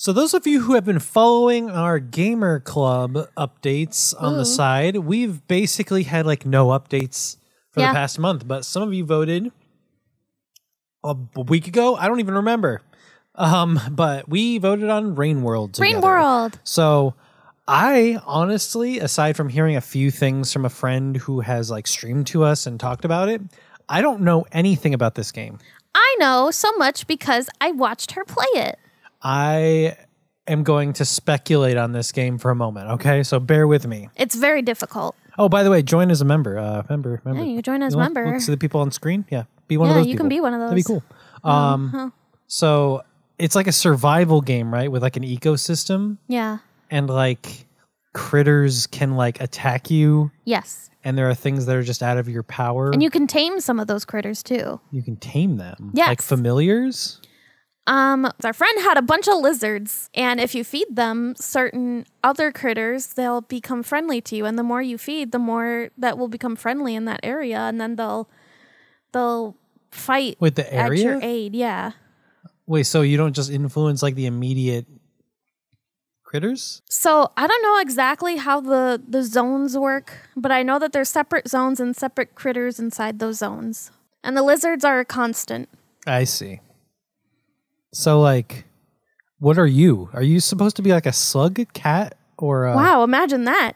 So those of you who have been following our Gamer Club updates on the side, we've basically had like no updates for the past month, but some of you voted a week ago. I don't even remember. But we voted on Rain World together. Rain World. So I honestly, aside from hearing a few things from a friend who has like streamed to us and talked about it, I don't know anything about this game. I know so much because I watched her play it. I am going to speculate on this game for a moment, okay? So bear with me. It's very difficult. Oh, by the way, join as a member. Member. Yeah, you join as a member. Look, see the people on screen? Yeah, be one of those people. Yeah, you can be one of those. That'd be cool. So it's like a survival game, right? With like an ecosystem. Yeah. And like critters can like attack you. Yes. And there are things that are just out of your power. And you can tame some of those critters too. You can tame them? Yes. Like familiars? Our friend had a bunch of lizards, and if you feed them certain other critters, they'll become friendly to you. And the more you feed, the more that will become friendly in that area, and then they'll fight with the area? At your aid. Yeah. Wait, so you don't just influence like the immediate critters? So I don't know exactly how the zones work, but I know that there's separate zones and separate critters inside those zones. And the lizards are a constant. I see. So, like, what are you? Are you supposed to be like a slug cat or a... Wow, imagine that.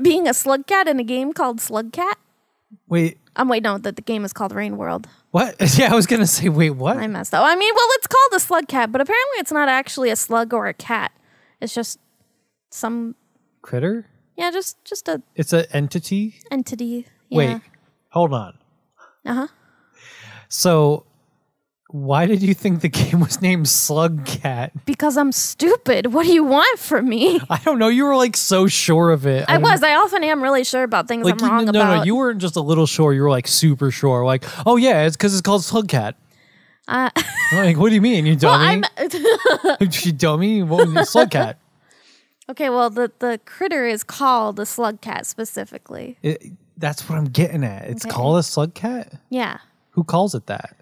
Being a slug cat in a game called Slug Cat? Wait. Wait, no, the game is called Rain World. What? Yeah, I was going to say, wait, what? I messed up. I mean, well, it's called a slug cat, but apparently it's not actually a slug or a cat. It's just some... Critter? Yeah, just a... It's an entity? Entity, yeah. Wait, hold on. Uh-huh. So... why did you think the game was named Slug Cat? Because I'm stupid. What do you want from me? I don't know. You were like so sure of it. I was. I often am really sure about things like, I'm wrong about. No, you weren't just a little sure. You were like super sure. Like, oh yeah, it's because it's called Slug Cat. Like, what do you mean? You dummy? You dummy? What was Slug Cat? Okay, well, the critter is called a slug cat specifically. That's what I'm getting at. It's called a slug cat? Yeah. Who calls it that?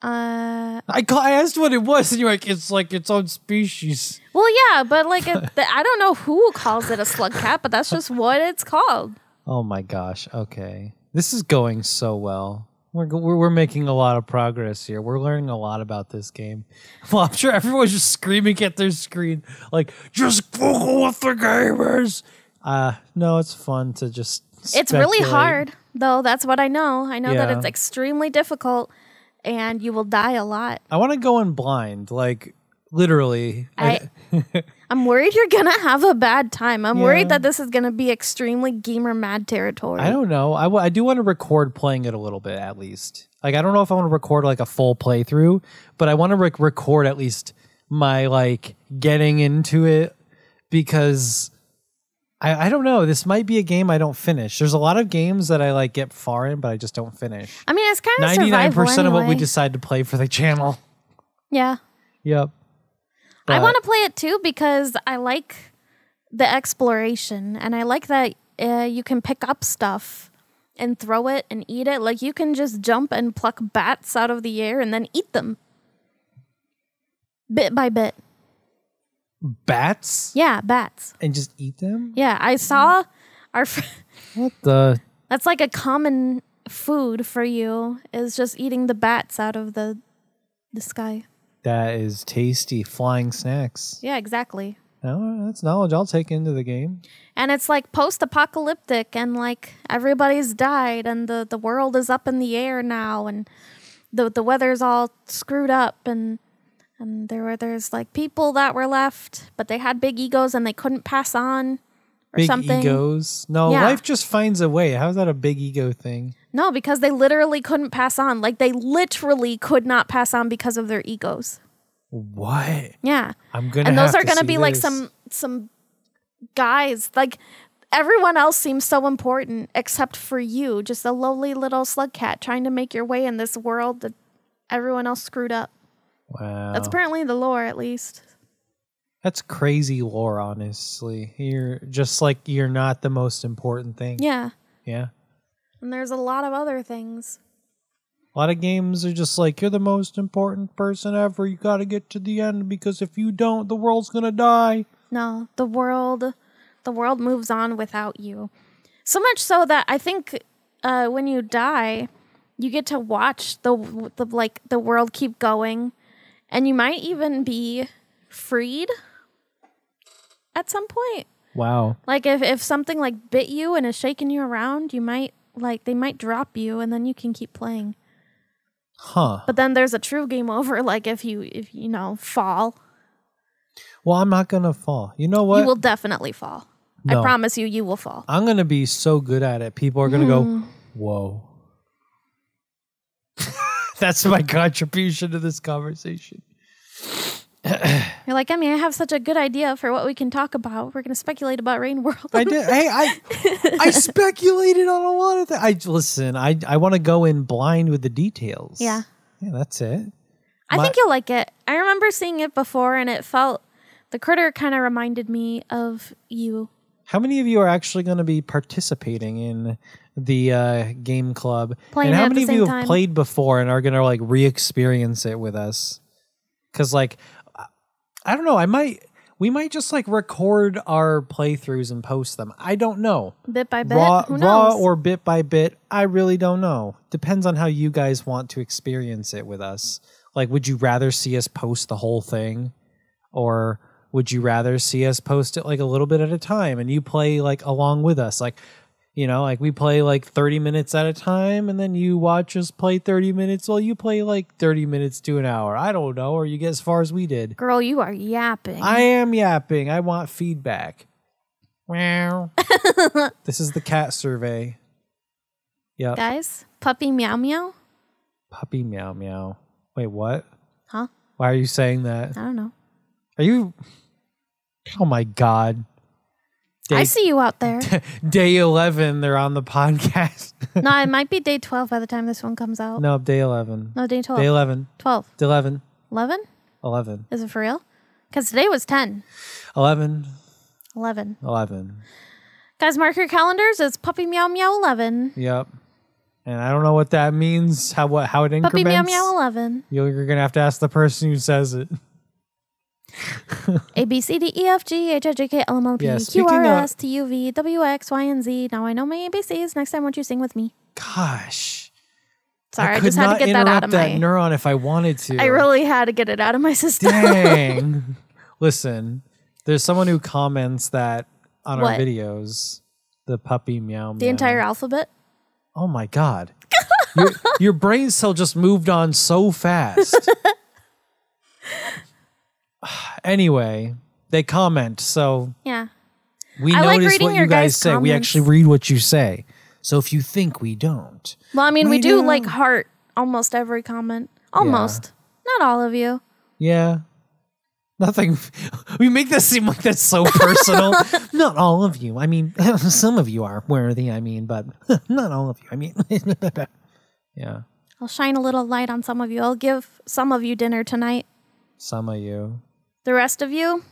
I asked what it was, and you're like, it's like its own species. Well, yeah, but like, I don't know who calls it a slug cat, but that's just what it's called. Oh my gosh. Okay. This is going so well. We're making a lot of progress here. We're learning a lot about this game. Well, I'm sure everyone's just screaming at their screen, like, just Google what the game is. No, it's fun to just speculate. It's really hard, though. That's what I know. I know that it's extremely difficult, and you will die a lot. I want to go in blind, like, literally. I'm worried you're going to have a bad time. I'm worried that this is going to be extremely gamer mad territory. I don't know. I do want to record playing it a little bit, at least. Like, I don't know if I want to record, like, a full playthrough, but I want to record at least my, like, getting into it, because I don't know. This might be a game I don't finish. There's a lot of games that I, like, get far in, but I just don't finish. I mean, it's kind of 99% of what we decide to play for the channel. Yeah. Yep. I want to play it too because I like the exploration, and I like that you can pick up stuff and throw it and eat it. Like, you can just jump and pluck bats out of the air and then eat them. Bit by bit. Bats? Yeah, bats. And just eat them? Yeah, I saw our... What the... That's like a common food for you, is just eating the bats out of the sky. That is tasty. Flying snacks. Yeah, exactly. No, that's knowledge I'll take into the game. And it's like post-apocalyptic, and like everybody's died, and the world is up in the air now, and the weather's all screwed up, and there's like people that were left, but they had big egos and they couldn't pass on or big something. Big egos? No, life just finds a way. How's that a big ego thing? No, because they literally couldn't pass on. Like, they literally could not pass on because of their egos. What? Yeah. I'm gonna. And those are gonna be like some guys. Like, everyone else seems so important except for you, just a lowly little slug cat trying to make your way in this world that everyone else screwed up. Wow. That's apparently the lore, at least. That's crazy lore, honestly. You're just like, you're not the most important thing. Yeah. Yeah. And there's a lot of other things. A lot of games are just like, you're the most important person ever. You got to get to the end because if you don't, the world's going to die. No, the world moves on without you. So much so that I think when you die, you get to watch the world keep going, and you might even be freed at some point. Wow. Like if something like bit you and is shaking you around, you might they might drop you and then you can keep playing. Huh. But then there's a true game over, like if you fall. Well, I'm not going to fall. You know what? You will definitely fall. No. I promise you will fall. I'm going to be so good at it. People are going to go, whoa. That's my contribution to this conversation. You're like, Emmy, I have such a good idea for what we can talk about. We're going to speculate about Rain World. I did. Hey, I speculated on a lot of things. I want to go in blind with the details. Yeah. Yeah, that's it. I think you'll like it. I remember seeing it before, and it felt, the critter kind of reminded me of you. How many of you are actually going to be participating in the game club? Playing and how it at many the of you same have time. played before and are going to like re-experience it with us? Because like, I don't know. We might just like record our playthroughs and post them. I don't know. Bit by bit? Who knows? Raw or bit by bit. I really don't know. Depends on how you guys want to experience it with us. Like, would you rather see us post the whole thing? Or would you rather see us post it like a little bit at a time and you play like along with us? Like, you know, like we play like 30 minutes at a time and then you watch us play 30 minutes while you play like 30 minutes to an hour. I don't know. Or you get as far as we did. Girl, you are yapping. I am yapping. I want feedback. Meow. This is the cat survey. Yep. Guys, puppy meow meow? Puppy meow meow. Wait, what? Huh? Why are you saying that? I don't know. Are you... Oh my God. I see you out there. Day 11, they're on the podcast. No, it might be day 12 by the time this one comes out. No, day 11. No, day 12. Day 11. 12. 11. 11? 11. Is it for real? Because today was 10. 11. 11. 11. Guys, mark your calendars. It's Puppy Meow Meow 11. Yep. And I don't know what that means, how it increments. Puppy Meow Meow 11. You're going to have to ask the person who says it. A, B, C, D, E, F, G, H, I, J, K, L, M, N, P, Yeah, Q, R, S, T, U, V, W, X, Y, and Z. Now I know my ABCs. Next time, won't you sing with me? Gosh. Sorry, I just had to get that out of that my... neuron if I wanted to. I really had to get it out of my system. Dang. Listen, there's someone who comments that on our What? videos, the puppy meow meow. The entire alphabet? Oh my God. your brain cell just moved on so fast. Anyway, they comment, so Yeah. we I like notice reading what your you guys guys' say. We comments. actually read what you say. So if you think we don't. Well, I mean, we We do do. like heart almost every comment. Almost. Not all of you. Yeah. Nothing. We make this seem like that's so personal. Not all of you. I mean, some of you are worthy, but not all of you. I mean, yeah. I'll shine a little light on some of you. I'll give some of you dinner tonight. Some of you. The rest of you,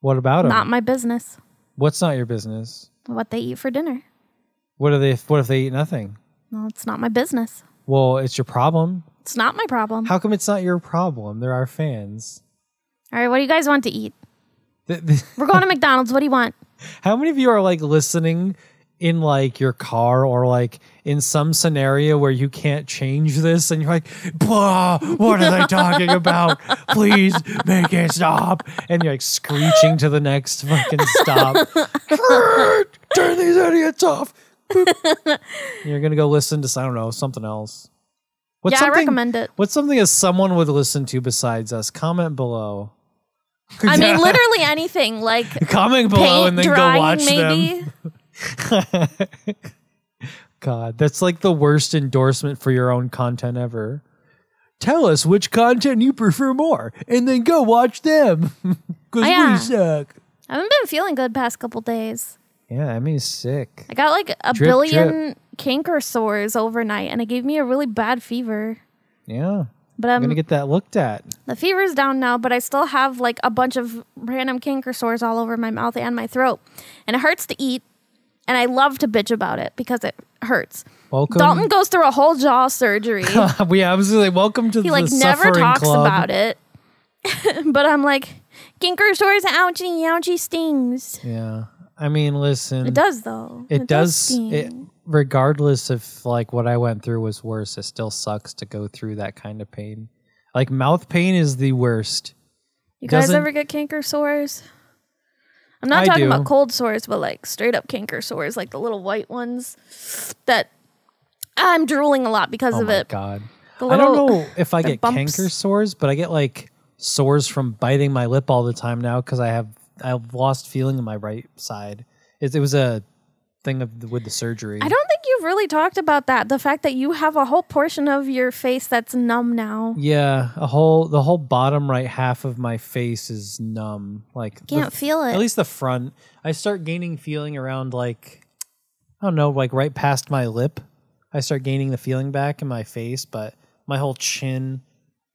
What about them? not my business. What's not your business? What they eat for dinner. What if they eat nothing? Well, it's not my business. Well, it's your problem. It's not my problem. How come it's not your problem? They're our fans. All right, what do you guys want to eat? We're going to McDonald's. What do you want? How many of you are like listening in like your car or like in some scenario where you can't change this and you're like, "Blah, what are they talking about? Please make it stop." And you're like screeching to the next fucking stop. Turn these idiots off. Boop. You're going to go listen to, I don't know, something else. What's I recommend it. What's something that someone would listen to besides us? Comment below. I mean, literally anything. Like Comment below and then go drying, watch maybe. them. God, that's like the worst endorsement for your own content ever. Tell us which content you prefer more, and then go watch them. Because we suck. I haven't been feeling good past couple days. Yeah, I mean, sick. I got like a Drip, billion canker sores overnight, and it gave me a really bad fever. Yeah. But I'm going to get that looked at. The fever's down now, but I still have like a bunch of random canker sores all over my mouth and my throat. And it hurts to eat. and I love to bitch about it because it hurts. Welcome. Dalton goes through a whole jaw surgery. Yeah, I was like, welcome to He the like never suffering talks club. about it. But I'm like, Kinker sores, ouchie, ouchie stings. Yeah. I mean, listen. It does though. It does. sting. Regardless if like what I went through was worse, it still sucks to go through that kind of pain. Like mouth pain is the worst. You guys ever get canker sores? I'm not talking about cold sores, but like straight up canker sores, like the little white ones that I'm drooling a lot because of it. Oh my God. The I don't know if I get bumps. canker sores, but I get like sores from biting my lip all the time now because I've lost feeling in my right side. It was a thing with the surgery. I don't think you've really talked about that. The fact that you have a whole portion of your face that's numb now. Yeah, the whole bottom right half of my face is numb. Like Can't feel it. At least the front. I start gaining feeling around like I don't know, like right past my lip. I start gaining the feeling back in my face, but my whole chin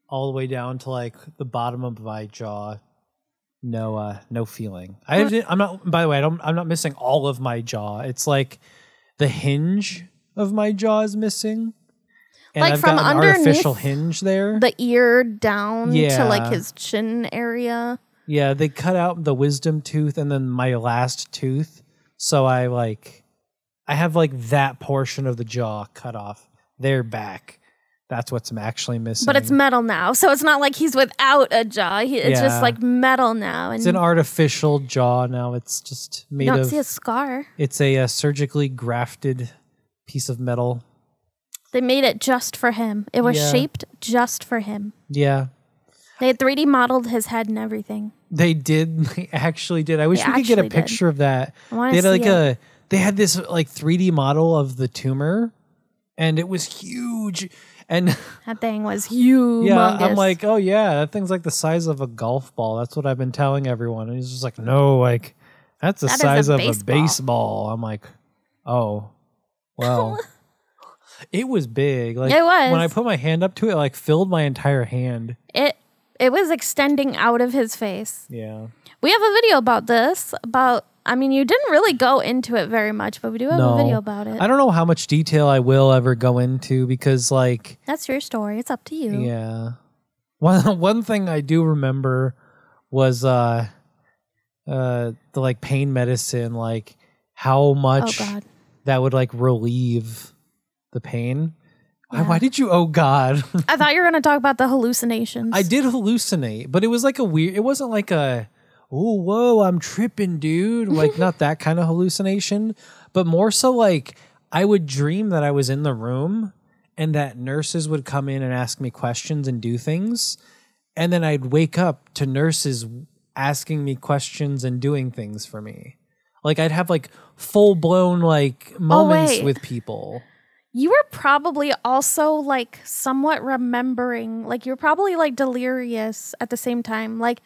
all the way down to like the bottom of my jaw. No feeling. I'm not. By the way, I'm not missing all of my jaw. It's like the hinge of my jaw is missing, and like I've from got an underneath artificial hinge there. the ear down Yeah. to like his chin area. Yeah, they cut out the wisdom tooth and then my last tooth, so I have like that portion of the jaw cut off. They're back. That's what's actually missing. But it's metal now, so it's not like he's without a jaw. It's just like metal now. And it's an artificial jaw now. It's just made you of... don't see a scar. It's a surgically grafted piece of metal. They made it just for him. It was shaped just for him. Yeah. They had 3D modeled his head and everything. They did. They actually did. I wish we could get a picture of that. I want They to had see it. They had this like 3D model of the tumor, and it was huge. And That thing was humongous. yeah, I'm like, oh yeah, that thing's like the size of a golf ball. That's what I've been telling everyone. And he's just like, no, like that's the size of a baseball. I'm like, oh, well, it was big. Like It was. when I put my hand up to it, like filled my entire hand. It was extending out of his face. Yeah. We have a video about this. I mean, you didn't really go into it very much, but we do have a video about it. I don't know how much detail I will ever go into because, like, That's your story. It's up to you. yeah. One thing I do remember was the like pain medicine, like how much that would like relieve the pain. Yeah. Why did you? Oh God! I thought you were going to talk about the hallucinations. I did hallucinate, but it was like it wasn't like a. Oh, whoa, I'm tripping, dude. Like, not that kind of hallucination, but more so like I would dream that I was in the room and that nurses would come in and ask me questions and do things. And then I'd wake up to nurses asking me questions and doing things for me. Like, I'd have like full blown like moments with people. You were probably also like somewhat remembering, like you're probably like delirious at the same time. Like,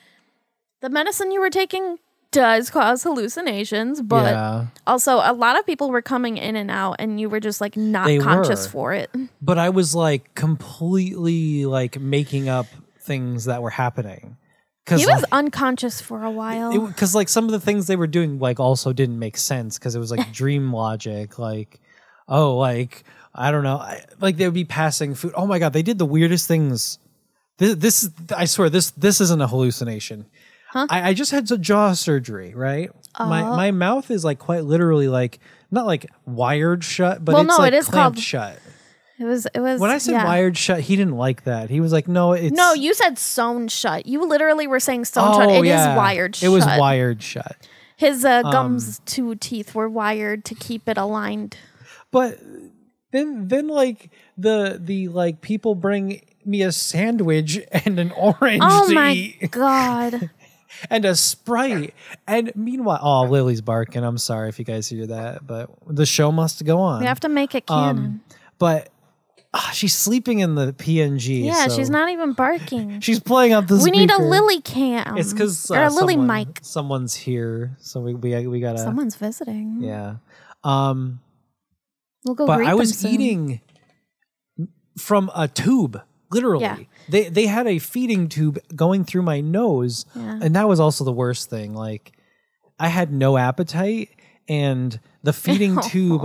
the medicine you were taking does cause hallucinations, but also a lot of people were coming in and out and you were just like not conscious for it. But I was like completely like making up things that were happening. He was unconscious for a while. Because like some of the things they were doing like also didn't make sense because it was like dream logic. Like, oh, like, I don't know. Like they would be passing food. Oh my God, they did the weirdest things. This I swear, this isn't a hallucination. Huh? I just had jaw surgery, right? My mouth is like quite literally like not like wired shut, but it's like clamped shut. It was when I said wired shut, he didn't like that. He was like, no, you said sewn shut. You literally were saying sewn shut. It is wired shut. It was wired shut. His gums two teeth were wired to keep it aligned. But then like the like people bring me a sandwich and an orange to eat. Oh my God. And a Sprite. And meanwhile, oh, Lily's barking. I'm sorry if you guys hear that, but the show must go on. We have to make it canon. But she's sleeping in the PNG. Yeah, so she's not even barking. She's playing out the speaker. We need a Lily cam. It's because or a Lily mic. Someone's here, so we gotta. Someone's visiting. Yeah. We'll go. But greet I was them soon. eating from a tube. Literally, they had a feeding tube going through my nose, and that was also the worst thing. Like, I had no appetite, and the feeding tube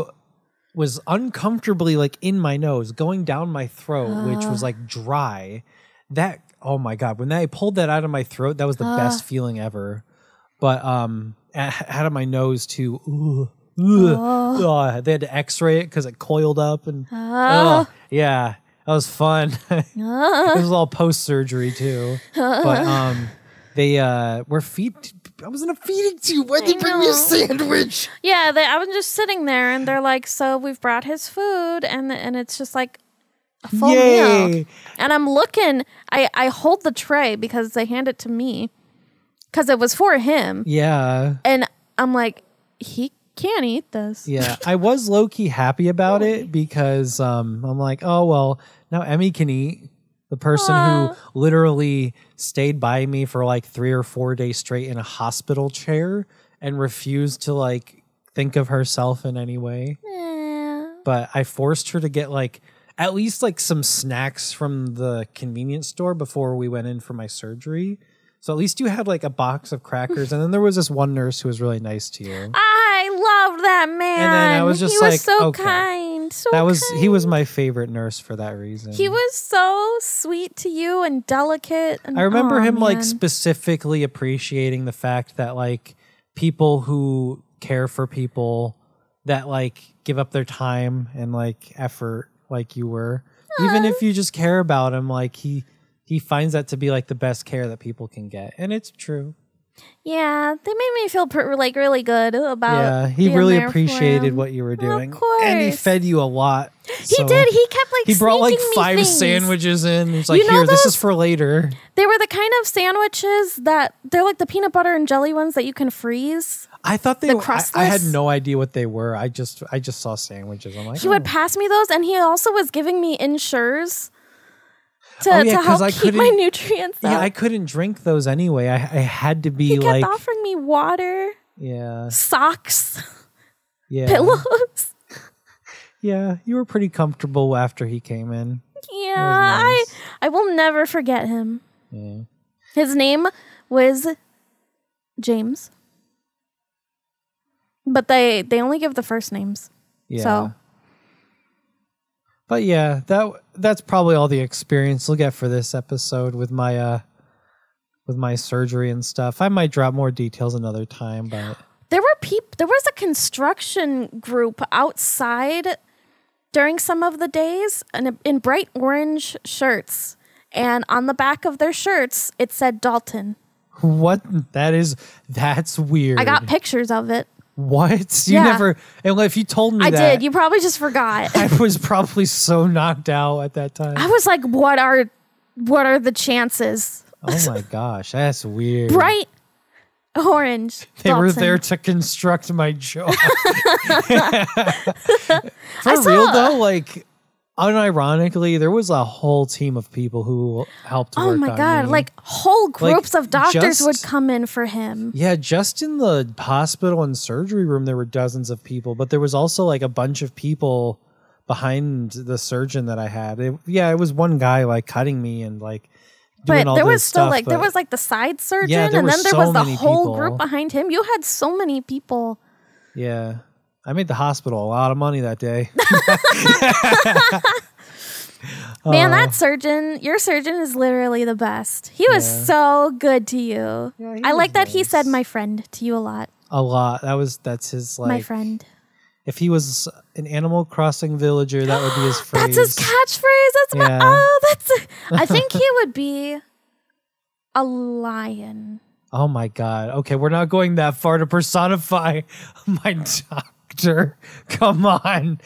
was uncomfortably like in my nose, going down my throat, which was like dry. That, oh my God, when I pulled that out of my throat, that was the best feeling ever. But out of my nose too. They had to x-ray it because it coiled up and yeah, that was fun. It was all post-surgery too. But they were I was in a feeding tube. Why'd they bring me a sandwich? Yeah, I was just sitting there and they're like, so we've brought his food and it's just like a full meal. And I'm looking, I hold the tray because they hand it to me because it was for him. Yeah. And I'm like, he can't eat this. Yeah, I was low-key happy about it because I'm like, oh, well, now Emmy can eat. The person who literally stayed by me for like 3 or 4 days straight in a hospital chair and refused to like think of herself in any way. But I forced her to get like at least like some snacks from the convenience store before we went in for my surgery. So at least you had like a box of crackers. And then there was this one nurse who was really nice to you. I loved that man. And then I was just he was so kind. He was my favorite nurse for that reason. He was so sweet to you and delicate. And, I remember him like specifically appreciating the fact that like people who care for people that like give up their time and like effort like you were, even if you just care about him, like he finds that to be like the best care that people can get. And it's true. Yeah, they made me feel like really good about. Yeah, he really appreciated what you were doing, of course. And he fed you a lot. He did. He kept like he brought like 5 things. Sandwiches in. He's like, "Here, this is for later." They were the kind of sandwiches that they're like the peanut butter and jelly ones that you can freeze. I thought they were. I had no idea what they were. I just saw sandwiches. I'm like, he would pass me those, and he also was giving me Ensures. To help keep my nutrients up. Yeah, I couldn't drink those anyway. I had to be he kept offering me water. Yeah. Socks. Yeah. Pillows. Yeah, you were pretty comfortable after he came in. Yeah, nice. I will never forget him. Yeah. His name was James. But they only give the first names. Yeah. So. But yeah, that's probably all the experience we'll get for this episode with my surgery and stuff. I might drop more details another time, but there was a construction group outside during some of the days in bright orange shirts, and on the back of their shirts it said Dalton. What? That's weird. I got pictures of it. What? You never... And if you told me I that... did. You probably just forgot. I was probably so knocked out at that time. I was like, what are the chances? Oh my gosh, that's weird. Bright orange. They Dalton. were there to construct my jaw. For real though, like... Unironically, there was a whole team of people who helped work on me. Oh my God, like whole groups of doctors would come in for him. Yeah, just in the hospital and surgery room, there were dozens of people, but there was also like a bunch of people behind the surgeon that I had. It was one guy like cutting me and like doing all this stuff. But there was still like, there was like the side surgeon and then there was the whole group behind him. You had so many people. Yeah. I made the hospital a lot of money that day. Man, your surgeon is literally the best. He was so good to you. Yeah, I like that he said my friend to you a lot. A lot. That's his like my friend. If he was an Animal Crossing villager, that would be his phrase. That's his catchphrase. I think he would be a lion. Oh my God. Okay, we're not going that far to personify my doctor. Come on.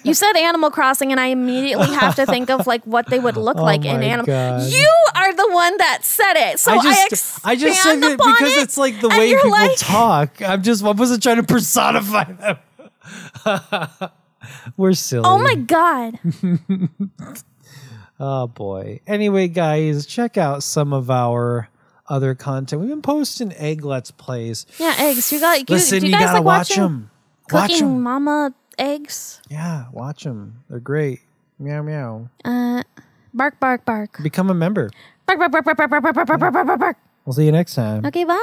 You said Animal Crossing and I immediately have to think of like what they would look like in Animal. You are the one that said it. So I just said it because it's like the way people talk. I wasn't trying to personify them. We're silly. Oh my God. Oh boy. Anyway, guys, check out some of our other content. We've been posting egg let's plays. Yeah, eggs. Listen, you gotta watch them. Cooking mama eggs. Yeah, watch them. They're great. Meow meow. Bark bark bark. Become a member. Bark bark bark bark bark bark bark bark bark bark. We'll see you next time. Okay, bye.